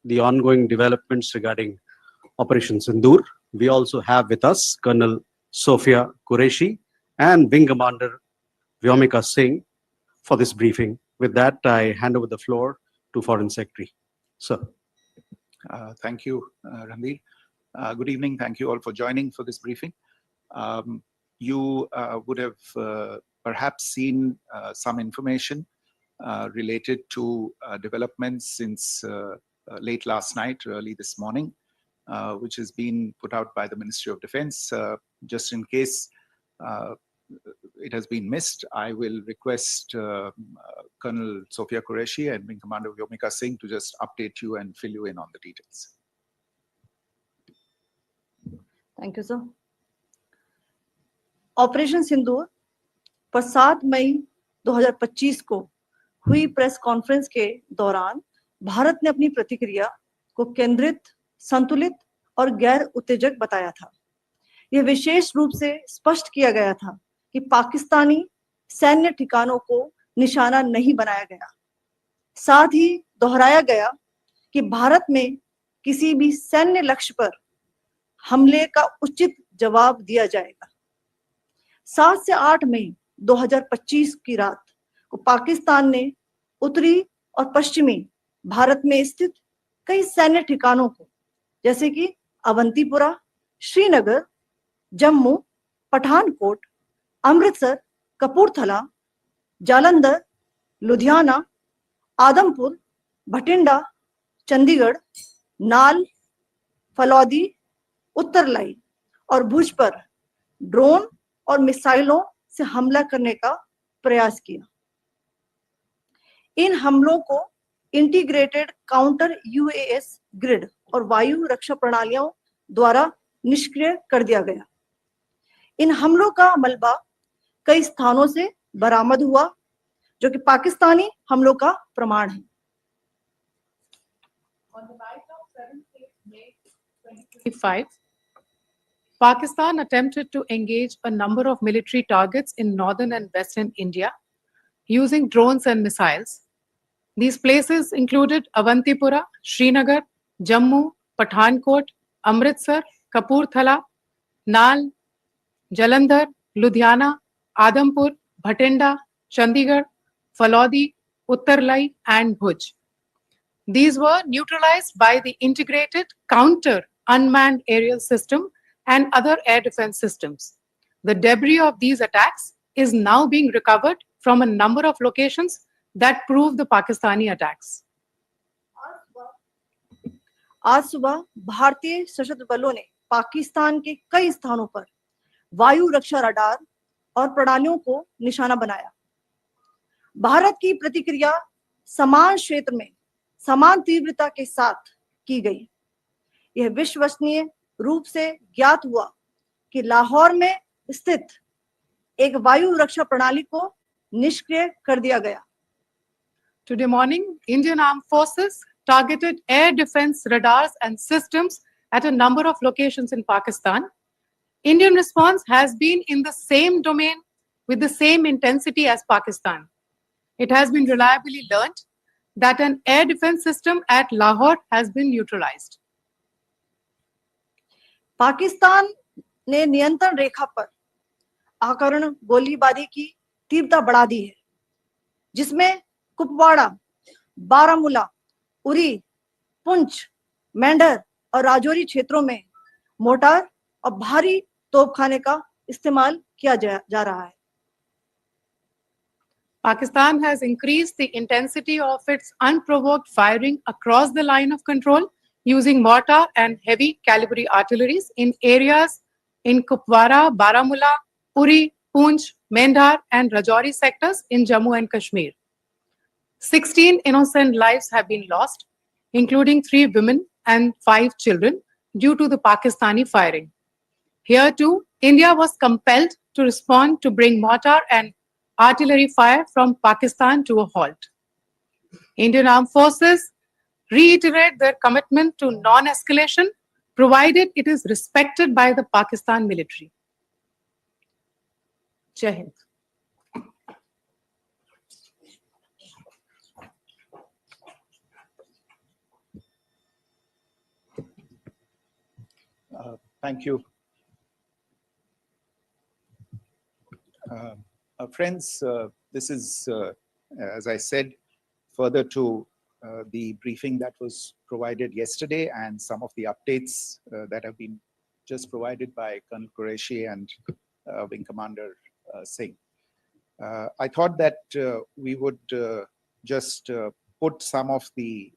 the ongoing developments regarding Operation Sindoor. We also have with us Colonel Sophia Qureshi and Wing Commander Vyomika Singh for this briefing. With that, I hand over the floor to Foreign Secretary. Sir. Thank you, Ranveer. Good evening. Thank you all for joining for this briefing. You would have perhaps seen some information related to developments since late last night, early this morning, which has been put out by the Ministry of Defense. Just in case it has been missed, I will request Colonel Sophia Qureshi and Wing Commander Vyomika Singh to just update you and fill you in on the details. Thank you, sir. Operation Sindoor पर 7 मई 2025 को हुई press conference के दौरान भारत ने अपनी प्रतिक्रिया को केंद्रित, संतुलित और गैर उत्तेजक बताया था। यह विशेष रूप से स्पष्ट किया गया था कि पाकिस्तानी सैन्य ठिकानों को निशाना नहीं बनाया गया। साथ ही दोहराया गया कि भारत में किसी भी सैन्य लक्ष्य पर हमले का उचित जवाब दिया जाएगा। 7 से 8 मई 2025 की रात को पाकिस्तान ने उत्तरी और पश्चिमी भारत में स्थित कई सैन्य ठिकानों को, जैसे कि अवंतीपुरा, श्रीनगर, जम्मू, पठानकोट, अमृतसर, कपूरथला, जालंधर, लुधियाना, आदमपुर, भटिंडा, चंडीगढ़, नाल, फलौदी, उत्तरलाई और भुज पर ड्रोन और मिसाइलों से हमला करने का प्रयास किया। इन हमलों को इंटीग्रेटेड काउंटर यूएस ग्रिड और वायु रक्षा प्रणालियों द्वारा निष्क्रिय कर दिया गया। इन हमलों का मलबा कई स्थानों से बरामद हुआ, जो कि पाकिस्तानी हमलों का प्रमाण है। On the night of 7th May 2025, Pakistan attempted to engage a number of military targets in northern and western India using drones and missiles. These places included Avantipura, Srinagar, Jammu, Pathankot, Amritsar, Kapurthala, Nal, Jalandhar, Ludhiana, Adampur, Bhatinda, Chandigarh, Falodi, Uttarlai, and Bhuj. These were neutralized by the integrated counter unmanned aerial system and other air defense systems. The debris of these attacks is now being recovered from a number of locations that prove the Pakistani attacks. आज सुबह भारतीय सशस्त्र बलों ने पाकिस्तान के कई स्थानों पर वायु रक्षा रडार और प्रणालियों को निशाना बनाया। भारत की प्रतिक्रिया समान क्षेत्र में समान तीव्रता के साथ की गई। यह विश्वसनीय रूप से ज्ञात हुआ कि लाहौर में स्थित एक वायु रक्षा प्रणाली को निष्क्रिय कर दिया गया। Today morning, Indian Armed Forces targeted air defense radars and systems at a number of locations in Pakistan. Indian response has been in the same domain with the same intensity as Pakistan. It has been reliably learnt that an air defense system at Lahore has been neutralized. Pakistan ने नियंत्रण रेखा पर आकरण गोलीबारी की तीव्रता बढ़ा दी है, जिसमें कुपवाड़ा, बारामूला, उरी, पुंछ, मेंढर और राजौरी क्षेत्रों में मोर्टार और भारी तोपखाने का इस्तेमाल किया जा रहा है। Pakistan has increased the intensity of its unprovoked firing across the line of control using mortar and heavy calibre artilleries in areas in Kupwara, Baramulla, Uri, Poonch, Mendhar and Rajouri sectors in Jammu and Kashmir. 16 innocent lives have been lost, including 3 women and 5 children, due to the Pakistani firing. Here too, India was compelled to respond to bring mortar and artillery fire from Pakistan to a halt. Indian Armed Forces reiterate their commitment to non-escalation, provided it is respected by the Pakistan military. Jai Hind. Thank you. Friends, this is, as I said, further to the briefing that was provided yesterday and some of the updates that have been just provided by Colonel Qureshi and Wing Commander Singh. I thought that we would just put some of the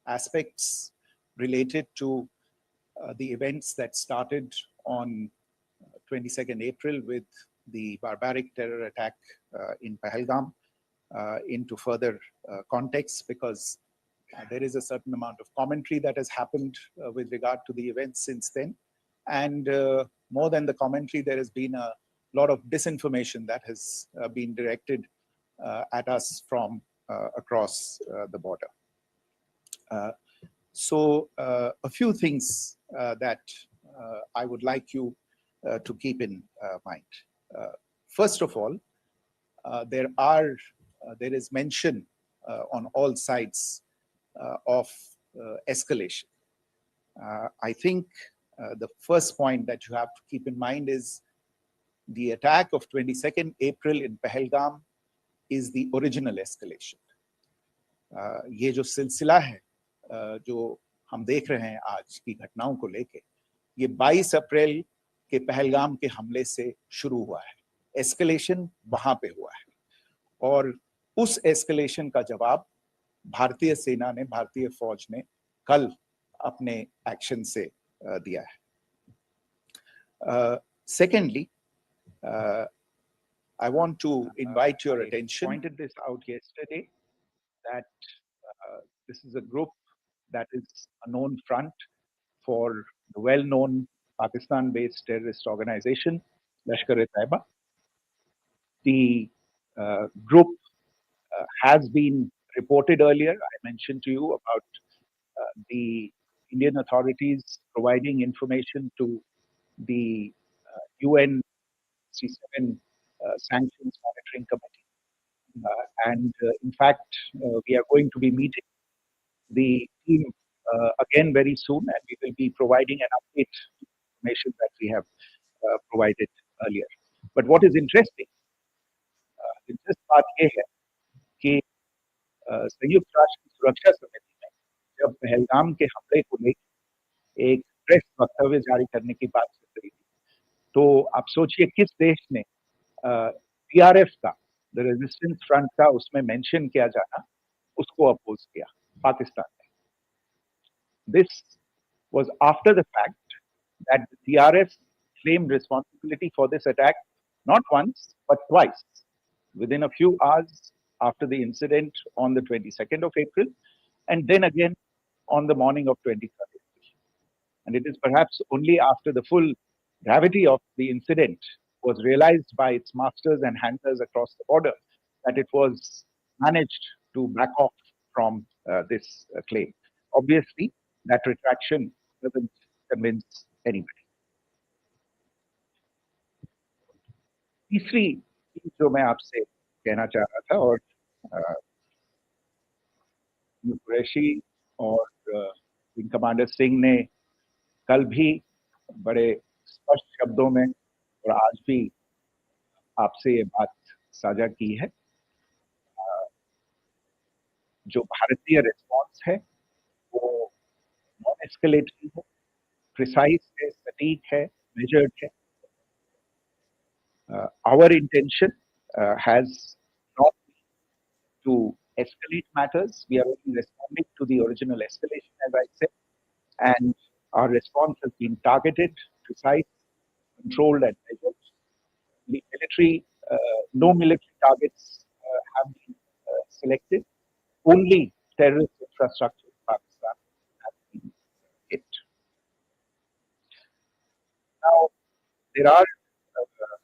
aspects related to the events that started on 22nd April with the barbaric terror attack in Pahalgam into further context, because there is a certain amount of commentary that has happened with regard to the events since then. And more than the commentary, there has been a lot of disinformation that has been directed at us from across the border. So a few things that I would like you to keep in mind. First of all, there is mention on all sides of escalation. I think the first point that you have to keep in mind is the attack of 22nd April in Pahalgam is the original escalation. ये जो सिलसिला है जो हम देख रहे हैं आज की घटनाओं को लेके, ये 22 अप्रैल के पहलगाम के हमले से शुरू हुआ है. एस्केलेशन वहां पे हुआ है और उस एस्केलेशन का जवाब भारतीय सेना ने, भारतीय फौज ने कल अपने एक्शन से दिया है. Secondly, I want to invite your attention. I pointed this out yesterday that this is a group that is a known front for the well-known Pakistan-based terrorist organization, Lashkar-e-Taiba. The group has been reported earlier. I mentioned to you about the Indian authorities providing information to the UN 67 Sanctions Monitoring Committee. And in fact, we are going to be meeting the team again very soon, and we will be providing an update information that we have provided earlier. But what is interesting, दिलचस्प बात यह है कि संयुक्त राष्ट्र की सुरक्षा समिति में जब पहलगाम के हमले को लेकर एक प्रेस वक्तव्य जारी करने की बात चल रही थी, तो आप सोचिए किस देश ने पीआरएफ का, द रेजिस्टेंस फ्रंट का उसमें मेंशन किया जाना, उसको अपोज किया, पाकिस्तान ने. This was after the fact that the PRF claimed responsibility for this attack not once but twice within a few hours after the incident on the 22nd of April, and then again on the morning of 23rd April. And it is perhaps only after the full gravity of the incident was realized by its masters and handlers across the border that it was managed to back off from this claim. Obviously, that retraction doesn't convince anybody. तीसरी चीज जो मैं आपसे कहना चाह रहा था, और कुरैशी और विंग कमांडर सिंह ने कल भी बड़े स्पष्ट शब्दों में और आज भी आपसे ये बात साझा की है. जो भारतीय रिस्पॉन्स है वो नॉन एस्केलेटरी है, प्रिसाइज है, सटीक है, मेजर्ड है. Our intention has not to escalate matters. We are only responding to the original escalation, as I said, and our response has been targeted, precise, controlled, and measured. The military, no military targets have been selected. Only terrorist infrastructure in Pakistan has been hit. Now, there are,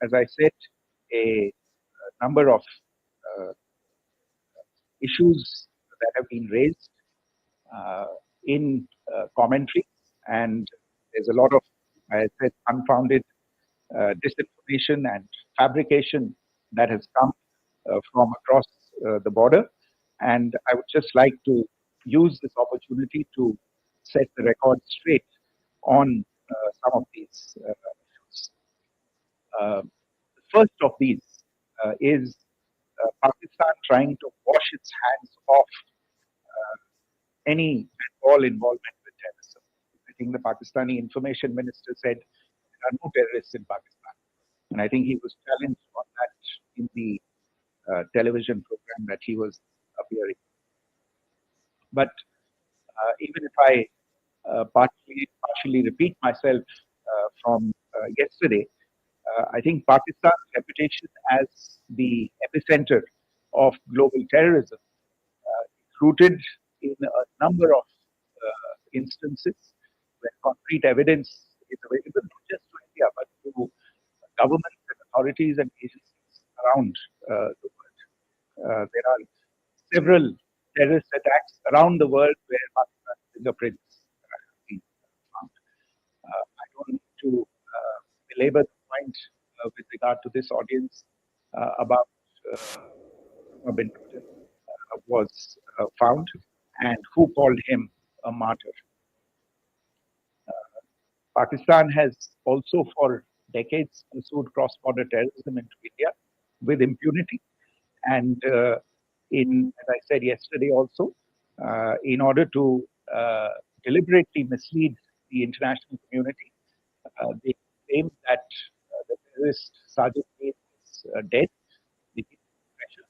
as I said, a number of issues that have been raised in commentary, and there's a lot of, I said, unfounded disinformation and fabrication that has come from across the border. And I would just like to use this opportunity to set the record straight on some of these issues. The first of these is Pakistan trying to wash its hands off any and all involvement with terrorism. I think the Pakistani information minister said there are no terrorists in Pakistan. And I think he was challenged on that in the television program that he was appearing. But even if I partially repeat myself from yesterday, I think Pakistan's reputation as the epicenter of global terrorism is rooted in a number of instances where concrete evidence is available, not just to India, but to governments and authorities and agencies around the world. There are several terrorist attacks around the world where Pakistan's fingerprints have been found. I don't need to belabor the point with regard to this audience about Osama bin Laden was found and who called him a martyr. Pakistan has also for decades pursued cross-border terrorism into India with impunity. And as I said yesterday also, in order to deliberately mislead the international community, they claim that the terrorist Sajid Mehdi is dead, pressure,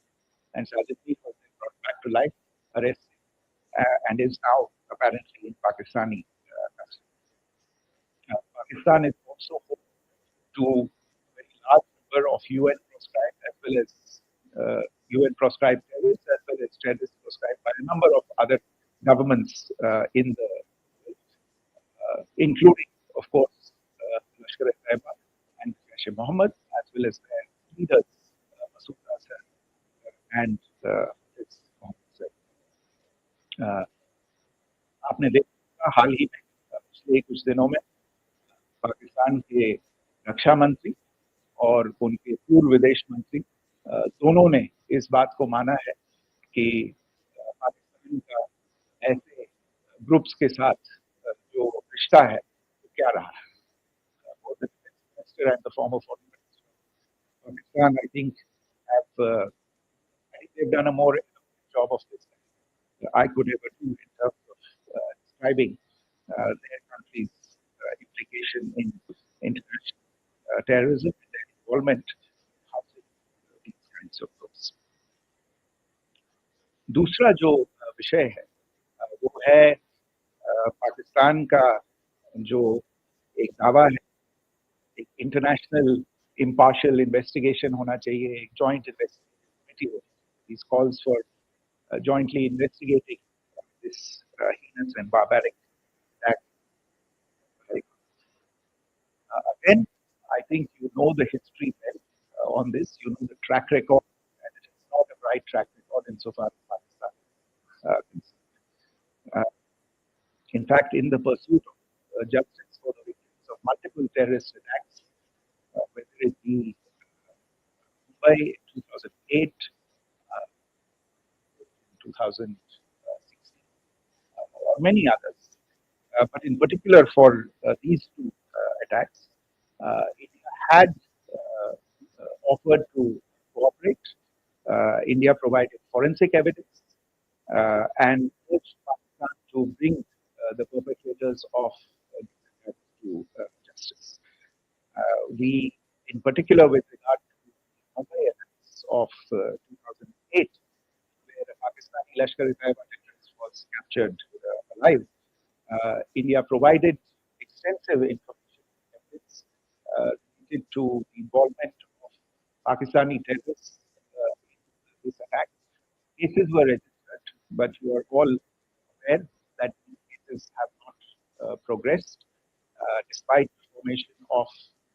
and Sajid Mehdi was then brought back to life, arrested, and is now apparently in Pakistani custody. Pakistan is also home to a very large number of UN proscribed as well as UN proscribed terrorists as well as terrorists proscribed by a number of other governments in the world, including, of course, Lashkar-e-Taiba and Jaish-e-Mohammed, as well as their leaders, Masood Azhar and his Mohammed. आपने देखा हाल ही में पिछले कुछ दिनों में पाकिस्तान के रक्षा मंत्री और उनके पूर्व विदेश मंत्री दोनों ने इस बात को माना है कि पाकिस्तान का ऐसे ग्रुप्स के साथ जो रिश्ता है वो क्या रहा है. The minister and the former foreign minister of Pakistan, I think, they've done a more job of this than I could ever do in terms of describing their country's implication in international terrorism and their involvement in housing these kinds of groups. दूसरा जो विषय है वो है पाकिस्तान का जो एक दावा है एक इंटरनेशनल impartial investigation होना चाहिए, एक joint investigation committee. These calls for jointly investigating this heinous and barbaric act. Again, I think you know the history well on this. You know the track record, and it is not a bright track record insofar as Pakistan. In fact, in the pursuit of justice for the victims of multiple terrorist attacks, whether it be Mumbai in 2008, 2016, or many others, but in particular for these two attacks, India had offered to cooperate. India provided forensic evidence and urged Pakistan to bring the perpetrators of these attacks to justice. We, in particular, with regard to Mumbai attacks of 2008, where a Pakistani Lashkar-e-Taiba terrorist was captured alive, India provided extensive information evidence related to the involvement of Pakistani terrorists in this attack. Cases were registered, but you are all aware that these cases have not progressed despite the formation of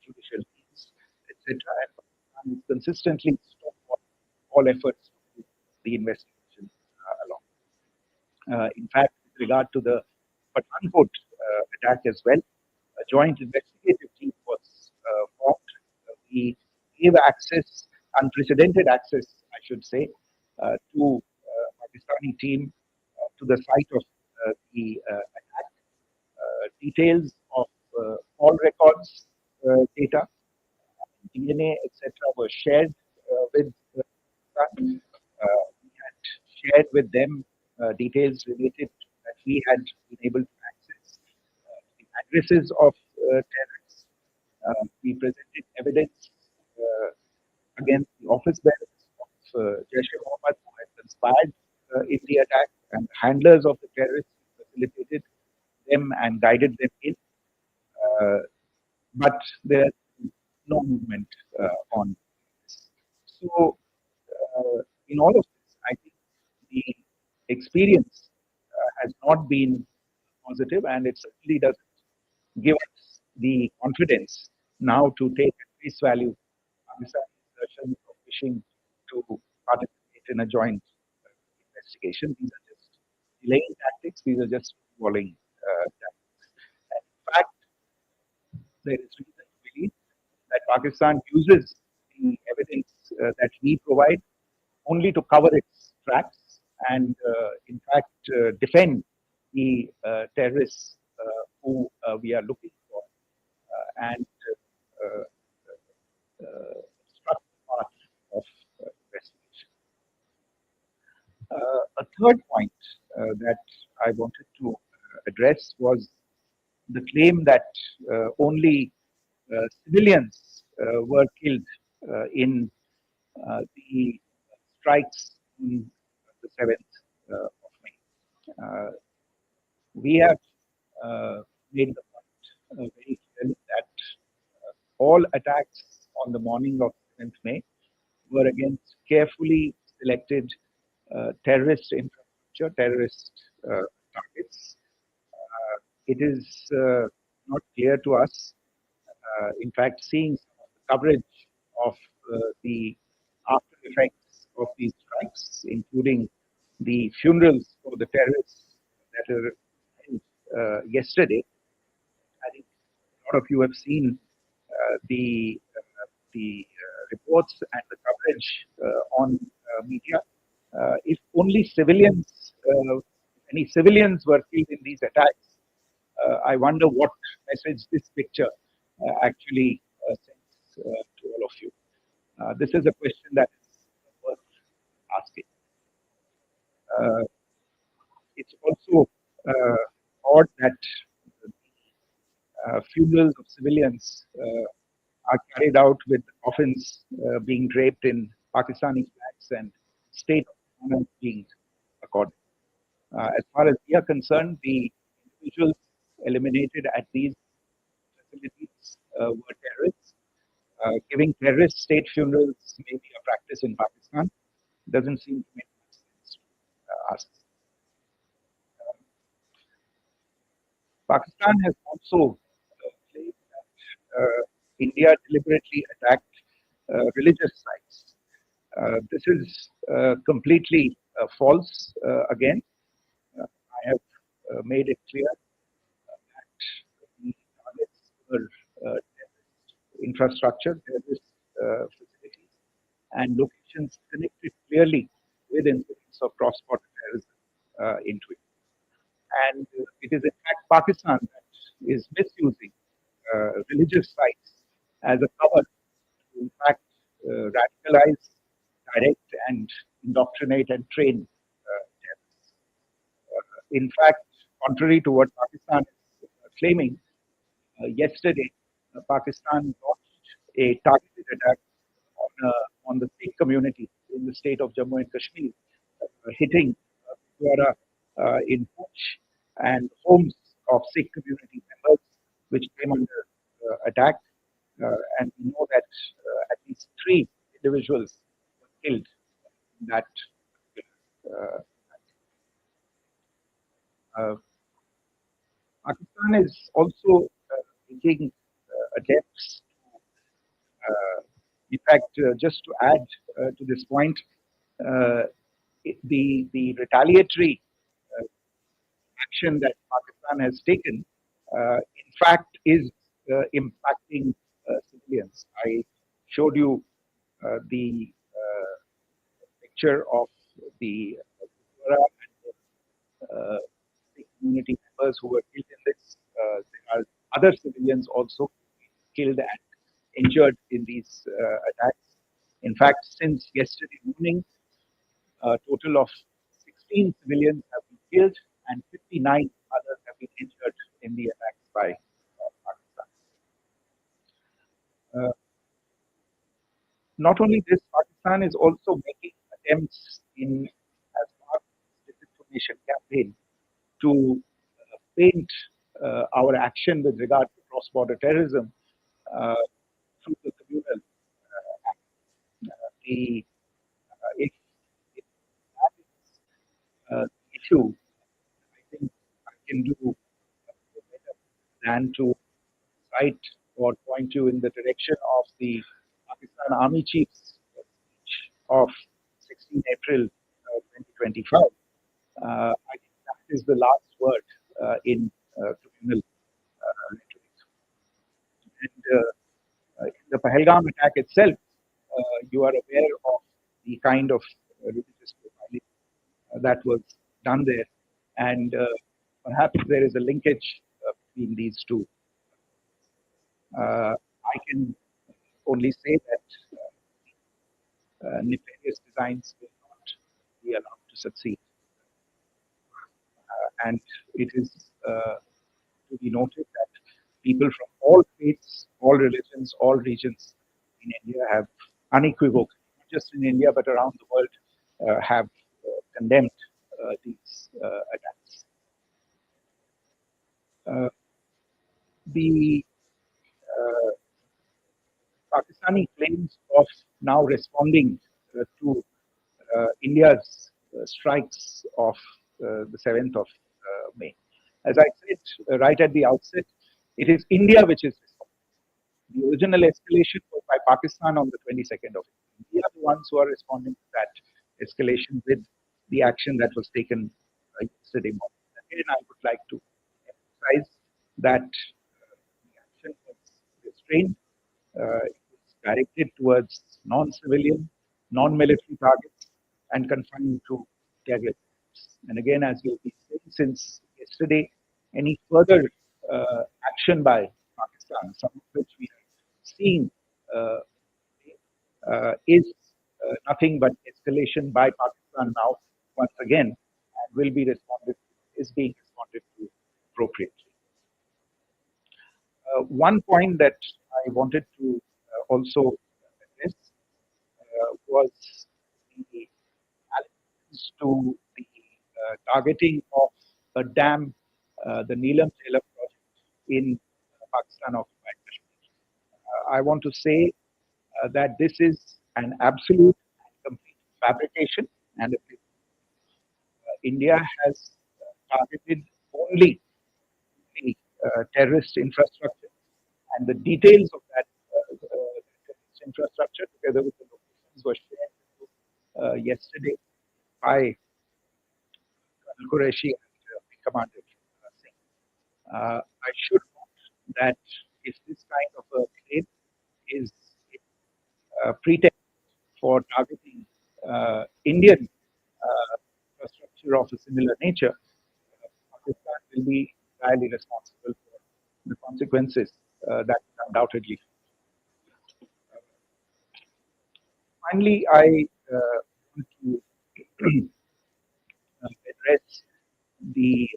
judicial teams, etc. And Pakistan is consistently stopped all efforts to move the investigation along. In fact, with regard to the Pathankot attack as well, a joint investigative team was formed. We gave access, unprecedented access, I should say, to Pakistani team to the site of the attack. Details of call records, data, DNA, etc., were shared with Pakistan. We had shared with them details related that we had been able to access, the addresses of terrorists. We presented evidence against the office bearers of Jaish-e-Mohammed who had conspired in the attack, and the handlers of the terrorists who facilitated them and guided them in. Uh, but there's no movement on this. So, in all of this, I think the experience has not been positive, and it certainly doesn't give us the confidence now to take at face value Pakistan's assertions of wishing to participate in a joint investigation. These are just delaying tactics, these are just walling tactics. And in fact, there is reason to believe that Pakistan uses the evidence that we provide only to cover its tracks and, in fact, defend the terrorists who we are looking for and uh, obstruct the path of investigation. A third point that I wanted to address was the claim that only civilians were killed in the strikes on the 7th of May. We have made the point very clearly that all attacks on the morning of 7th May were against carefully selected terrorist infrastructure, terrorist targets. It is not clear to us, in fact, seeing some of the coverage of the after effects of these strikes, including the funerals for the terrorists that are held yesterday. I think a lot of you have seen the reports and the coverage on media. If only civilians, any civilians were killed in these attacks, I wonder what message this picture actually sends to all of you. This is a question that is worth asking. It's also odd that funerals of civilians are carried out with coffins being draped in Pakistani flags and state honor being accorded. As far as we are concerned, the individuals eliminated at these facilities were terrorists. Giving terrorist state funerals may be a practice in Pakistan. Doesn't seem to make much sense to us. Pakistan has also claimed that India deliberately attacked religious sites. This is completely false again. I have made it clear that the targets were terrorist infrastructure, terrorist facilities, and locations connected clearly with incidents of cross-border terrorism into it. And it is in fact Pakistan that is misusing religious sites as a cover to in fact radicalize, direct, and indoctrinate and train terrorists. In fact, contrary to what Pakistan is claiming, yesterday Pakistan launched a targeted attack on the Sikh community in the state of Jammu and Kashmir, hitting Gurdwara in Pooch and homes of Sikh community members, which came under attack. And we know that at least 3 individuals were killed in that. Uh, Pakistan is also making attempts in fact, just to add to this point, uh, the retaliatory action that Pakistan has taken, in fact, is impacting civilians. I showed you the picture of the Gurdwara and the Sikh community members who were killed in this. There are other civilians also killed and injured in these attacks. In fact, since yesterday morning, a total of 16 civilians have been killed and 59 others have been injured in the attacks by Pakistan. Not only this, Pakistan is also making attempts as part of this disinformation campaign to paint our action with regard to cross-border terrorism through the communal act. The if that is the issue, I think I can do better than to cite or point you in the direction of the Pakistan Army Chief's speech of 16 April 2025. I think that is the last word in communal rhetoric. And in the Pahalgam attack itself, you are aware of the kind of religious profiling that was done there, and perhaps there is a linkage between these two. I can only say that nefarious designs will not be allowed to succeed. And it is to be noted that people from all faiths, all religions, all regions in India have unequivocally, not just in India but around the world, have condemned these attacks. The Pakistani claims of now responding to India's strikes of the 7th of May. As I said right at the outset, it is India which is responding. The original escalation was by Pakistan on the 22nd of April. We are the ones who are responding to that escalation with the action that was taken yesterday morning. Again, I would like to emphasize that the action was restrained. It was directed towards non-civilian, non-military targets and confined to targets. And again, as we've been saying since yesterday, any further action by Pakistan, some of which we have seen, is nothing but escalation by Pakistan now, once again, and will be is being responded to appropriately. One point that I wanted to also address was the allegations to the targeting of a dam, the Neelam Jhelum project in Pakistan occupied Kashmir. I want to say that this is an absolute and complete fabrication, and India has targeted only the terrorist infrastructure, and the details of that terrorist infrastructure, together with the locations, were shared yesterday by Colonel Qureshi and Commander Singh. I should note that if this kind of a claim is a pretext for targeting Indian infrastructure of a similar nature, Pakistan will be entirely responsible for the consequences that undoubtedly. Finally, I want to address the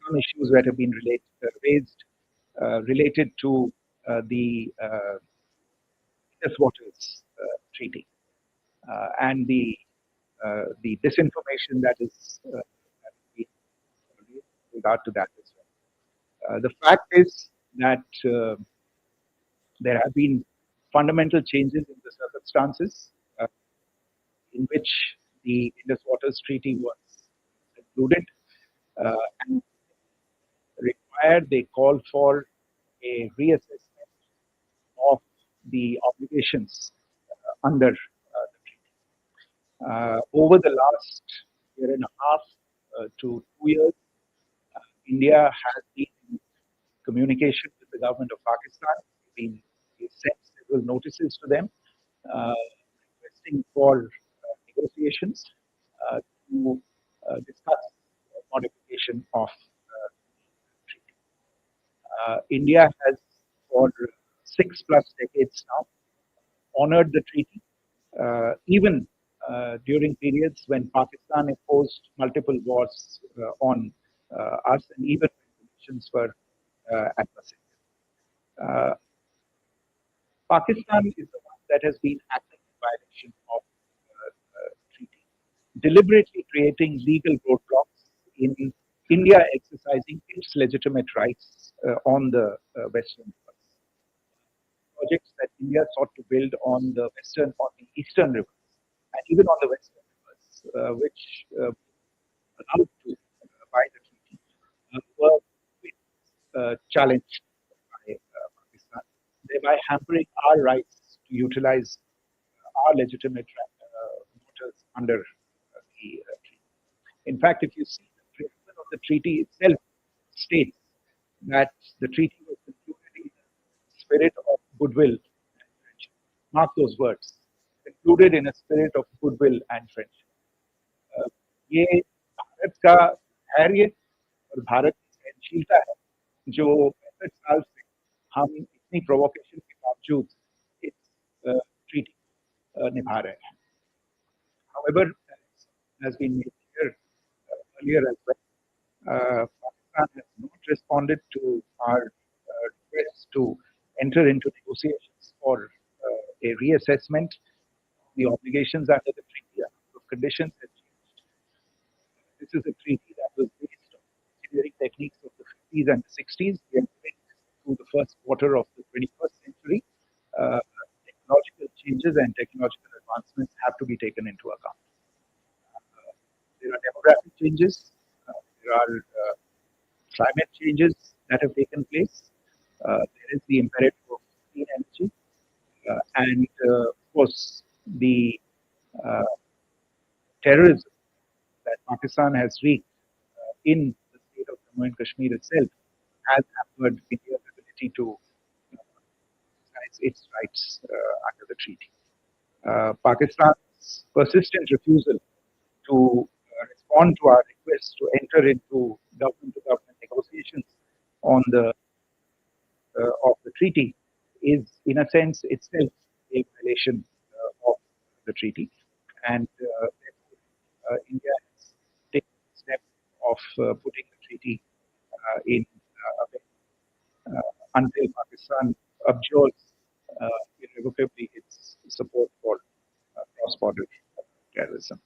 some issues that have been raised related to the Indus Waters Treaty and the disinformation that is being raised with regard to that as well. The fact is that there have been fundamental changes in the circumstances in which the Indus Waters Treaty was concluded, and required, they call for a reassessment of the obligations under the treaty. Over the last year and a half to 2 years, India has been in communication with the government of Pakistan. We sent several notices to them requesting for negotiations to discuss modification of the treaty. India has, for 6+ decades now, honored the treaty, even during periods when Pakistan imposed multiple wars on us, and even when conditions were adversarial. Uh, Pakistan is the one that has been acting in violation of treaty, deliberately creating legal roadblocks in India exercising its legitimate rights on the Western rivers. Projects that India sought to build on the Western, on the Eastern rivers, and even on the Western rivers, which allowed to by the treaty, were challenged by Pakistan, thereby hampering our rights to utilize our legitimate waters under the treaty. In fact, if you see the provision of the treaty itself states that the treaty was concluded in a spirit of goodwill and friendship. Mark those words. Concluded in a spirit of goodwill and friendship. ये भारत का धैर्य और भारत की सहनशीलता है जो 65 साल से हम इतनी प्रोवोकेशन के बावजूद इस ट्रीटी निभा रहे हैं. However, as has been made clear earlier as well, Pakistan has not responded to our request to enter into negotiations for a reassessment of the obligations under the treaty. The conditions have changed. This is a treaty that was based on engineering techniques of the 50s and the 60s. We are moving through the first quarter of the 21st century. Technological changes and technological advancements have to be taken into account. There are demographic changes. There are climate changes that have taken place. There is the imperative of clean energy. And of course, the terrorism that Pakistan has wreaked in the state of Jammu and Kashmir itself has hampered India's ability to exercise its rights under the treaty. Pakistan's persistent refusal to respond to our request to enter into government-to-government negotiations on the of the treaty is, in a sense, itself a violation of the treaty, and therefore India has taken the step of putting the treaty in effect until Pakistan abjures irrevocably its support for cross-border terrorism.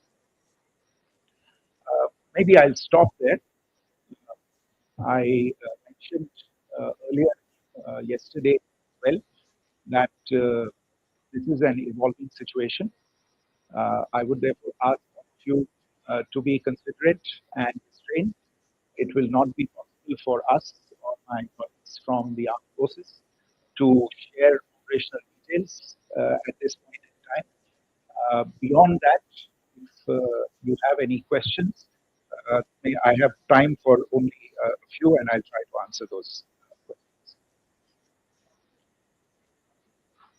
Maybe I'll stop there. I mentioned earlier yesterday as well that this is an evolving situation. I would therefore ask all of you to be considerate and restrained. It will not be possible for us or my colleagues from the armed forces to share operational details at this point in time. Beyond that, if you have any questions, I have time for only a few, and I'll try to answer those questions.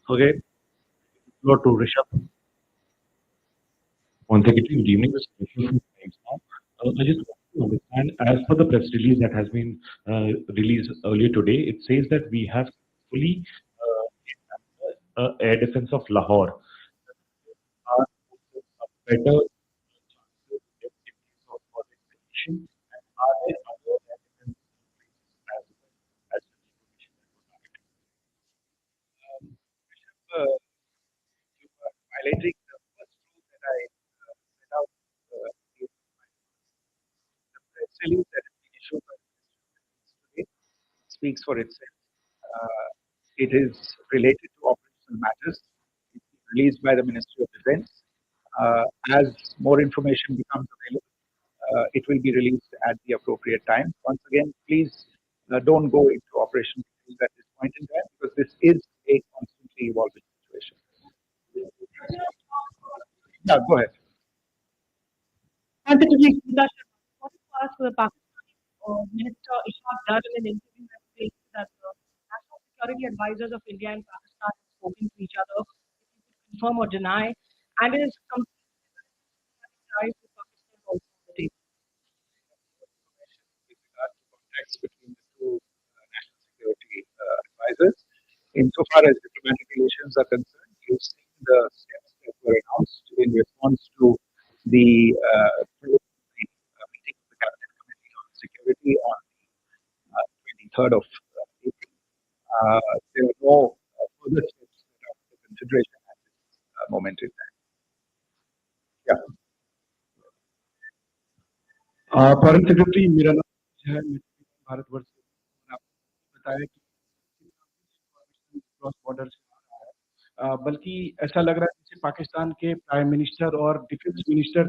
Okay, floor to Rishabh. Consecutive good evening. Times now. I just want to understand, as per the press release that has been released earlier today, it says that we have fully air defense of Lahore. Are a better chances in case of further execution, and are there other air defense as well as the information that was targeted? Rishabh, you are violating the first rule that I set out in my the press release that has been issued by the Ministry of Defense today speaks for itself. It is related to operational matters. It's released by the Ministry of Defense. As more information becomes available, it will be released at the appropriate time. Once again, please don't go into operational details at this point in time because this is a constantly evolving situation. Yeah, go ahead. Consequently, that what is asked the Pakistani Minister Ishaq Dar in an interview that states that the national security advisors of India and Pakistan have spoken to each other. If you could confirm or deny, and it is completely ties with Pakistan also on the table. With regard to contacts between the two national security insofar as diplomatic relations are concerned, you've seen the steps that were announced in response to the meeting of the Cabinet Committee on Security on the 23rd of April. There are no further steps that are under consideration at this moment in time. Yeah. Foreign secretary मेरा नाम जो है भारतवर्ष से मैंने आपको बताया कि cross border से आ रहा है बल्कि ऐसा लग रहा है जैसे पाकिस्तान के प्राइम मिनिस्टर और डिफेंस मिनिस्टर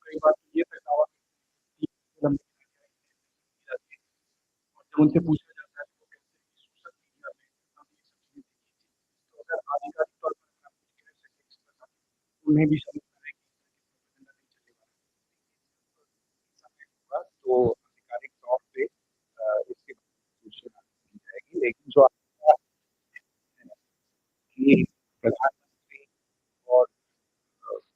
कई बार ये तक दावा और जब उनसे पूछा जाता है तो कहते हैं कि सोशल मीडिया में हम ये सब चीजें देखी थी तो अगर आधिकारिक तौर पर आप कुछ कह सके इस प्रकार उन्हें भी समझना है कि नहीं चलेगा समय होगा तो आधिकारिक तौर पे इसके सूचना दी जाएगी लेकिन जो आपका कि प्रधानमंत्री और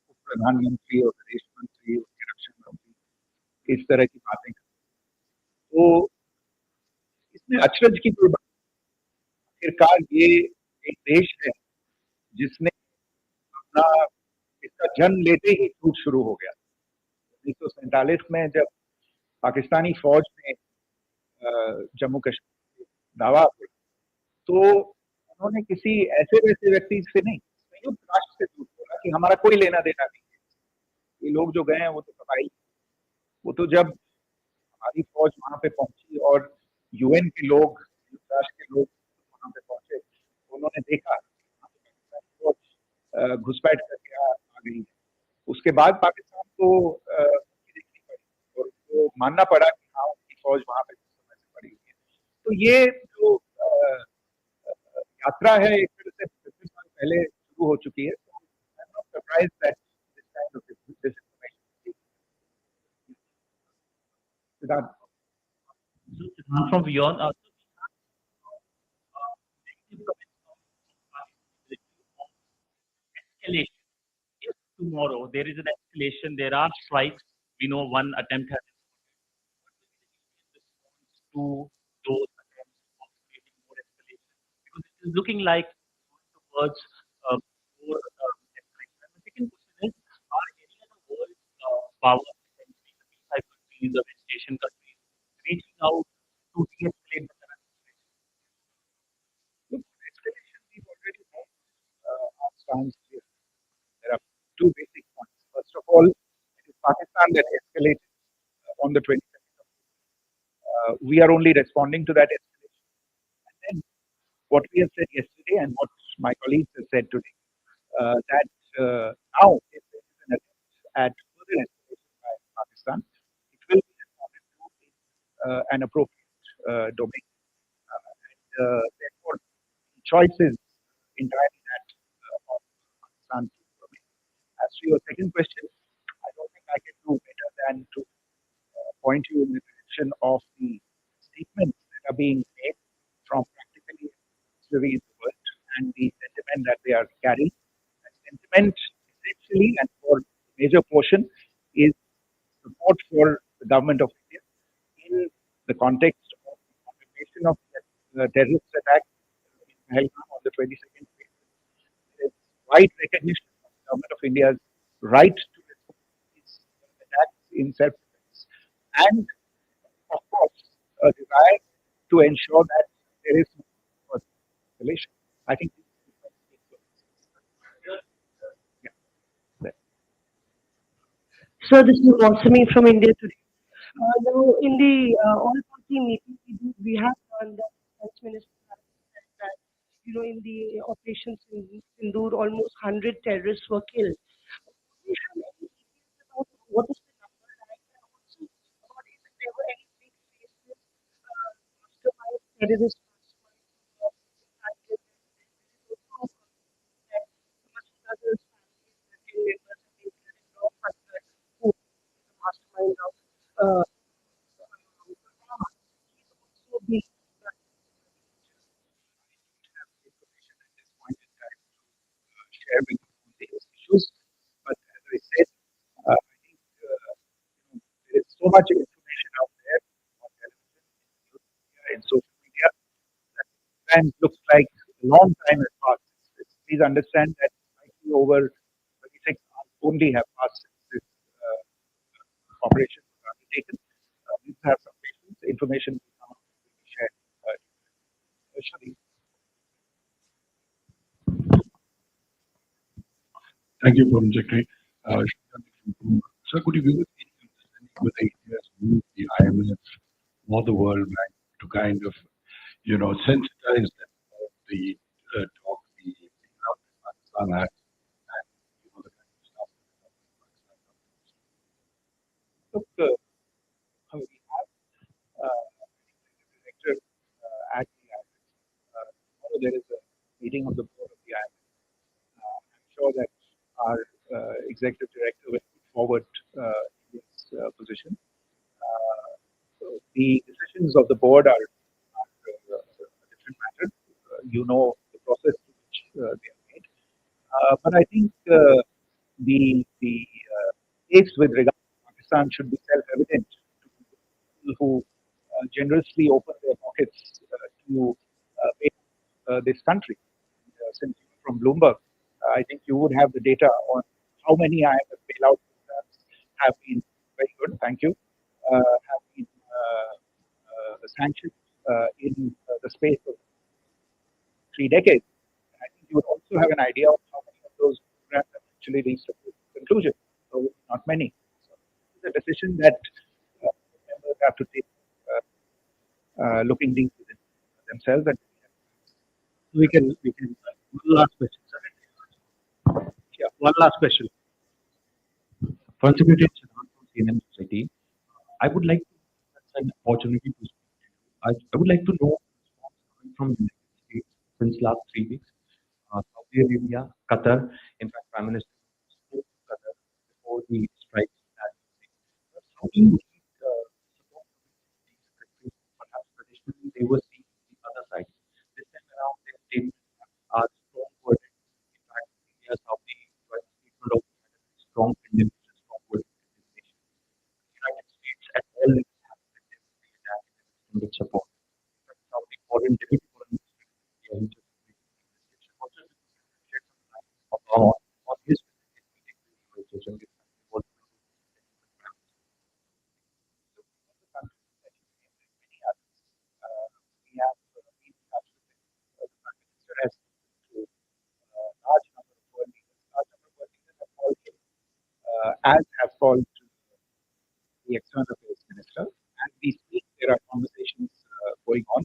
उप प्रधानमंत्री और विदेश मंत्री उनके रक्षा मंत्री इस तरह की बातें तो इसमें अचरज की कोई बात आखिरकार ये एक देश है जिसने अपना इसका जन्म लेते ही झूठ शुरू हो गया 1947 में जब पाकिस्तानी फौज ने जम्मू कश्मीर दावा किया तो उन्होंने किसी ऐसे वैसे व्यक्ति से नहीं संयुक्त राष्ट्र से झूठ बोला कि हमारा कोई लेना देना नहीं है ये लोग जो गए हैं वो तो कबाइल वो तो जब हमारी फौज वहां पे पहुंची और यूएन के लोग संयुक्त राष्ट्र के लोग वहां पे पहुंचे उन्होंने देखा वहां पे पाकिस्तानी फौज घुसपैठ करके आ गई उसके बाद पाकिस्तान को देखनी पड़ी और उनको मानना पड़ा कि हाँ उनकी फौज वहां पे समय से पड़ी हुई है तो ये जो यात्रा है एक तरह से 25 साल पहले शुरू हो चुकी है तो I am not surprised that this kind of disinformation Siddharth from beyond escalation. If tomorrow there is an escalation, there are strikes. We know one attempt has response to those attempts of creating more escalation because it is looking like towards more escalation. And the second question is: are any other world powers, essentially the P5 countries, the West Asian countries, reaching out to de-escalate the current situation? Look, escalation we've already known our stance here. There are two basic points. First of all, it is Pakistan that escalated on the 22nd of April. We are only responding to that escalation. And then what we have said yesterday and what my colleagues have said today, that now if there is an attempt at further escalation by Pakistan, it will be responded to in an appropriate domain. And therefore, the choice is entirely that of Pakistan to domain. As to your second question, I don't think I can do better than to point you in the direction of the statements that are being made from practically every in the world and the sentiment that they are carrying. That sentiment essentially and for a major portion is support for the government of India in the context of the condemnation of the terrorist attack in Pahalgam on the 22nd of April. There is wide recognition of the government of India's right to respond to these attacks in self-defense and of course, a desire to ensure that there is no further escalation. I think this is So this is Mosami from India today. Now, in the all-party meeting we have learned that the Defense Minister has said that in the operations in Sindoor, almost 100 terrorists were killed. Do you have any details about what is the number like, and also about if there were any big faces, masterminds, terrorist masterminds impacted? There is also that Masud's family and 10 members have been killed in North Pakistan, who is the mastermind of Pulwama. He's also been have information at this point in time to share with you on these issues. But as I said, I think there is so much information out there on television, in social media, sometimes looks like a long time has passed. Please understand that slightly over 36 hours only have passed since this operation was undertaken. Please have some patience. Information will come up will be shared. Shadi. Thank you, Foreign Secretary. Sir, could you give us any understanding whether India's moved the IMF or the World Bank to kind of, sensitize them of the talk the South Pakistan has and, the kind of stuff that Pakistan Look, we have director at the IMF. Tomorrow there is a meeting of the board of the IMF. I'm sure that our executive director will put forward his position. The decisions of the board are a different matter. You know the process through which they are made. But I think the case with regard to Pakistan should be self-evident to people who generously open their pockets to pay this country. Since you're from Bloomberg, I think you would have the data on how many IMF bailout programs have been very good. Thank you. Have been sanctioned in the space of 3 decades. And I think you would also have an idea of how many of those programs have actually reached a conclusion. So not many. So it's a decision that members have to take, looking deep within themselves. And one last question, sir. Yeah. One last question. Foreign Secretary Siddhant from CNN Society. I would like to, that's an opportunity to speak to you. I would like to know response coming from the United States since last 3 weeks. Saudi Arabia, Qatar, in fact, Prime Minister spoke to Qatar before the strike started. How do you read support from these countries? Perhaps traditionally they were seeing the other side. This time around, their statements are strong worded. In fact, India, Saudi, joint statement also had a very strong condemnation, strong worded condemnation. The United States at all levels have condemned the attack and have extended support. In fact, Saudi foreign deputy foreign minister in India, he just agreed with the investigation. Also, if you could shed some light on his visit, his meeting with the US and this country was many others. We have been in touch with the Prime Minister has to large number of world leaders. Large number of world leaders have called him, as have called the External Affairs Minister. As we speak, there are conversations going on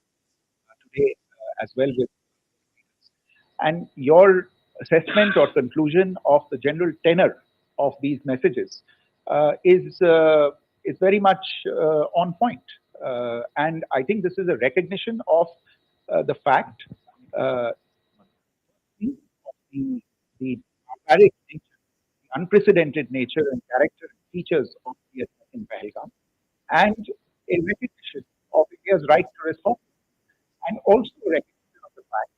today as well with leaders. And your assessment or conclusion of the general tenor of these messages is very much on point. And I think this is a recognition of the fact of the barbaric nature, the unprecedented nature and character and features of the attack in Pahalgam, and a recognition of India's right to respond, and also a recognition of the fact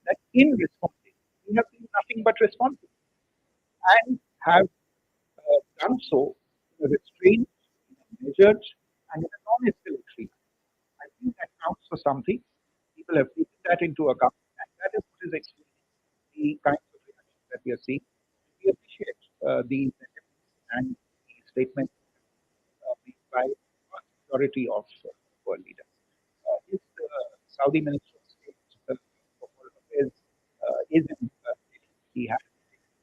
that in responding, we have been nothing but responsive and have done so in a restrained, in a measured, and in a non-escalatory. I think that counts for something. People have taken that into account, and that is what is explaining the kinds of reactions that we are seeing. We appreciate the sentiments and the statements made by the majority of world leaders. His Saudi Minister of State for Foreign Affairs is in he had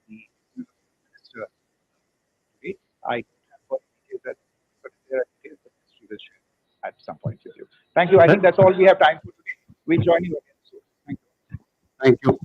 the minister today. I don't have further details, but there are details that history will share at some point with you. Thank you. I think that's all we have time for today. We'll join you again soon. Thank you. Thank you.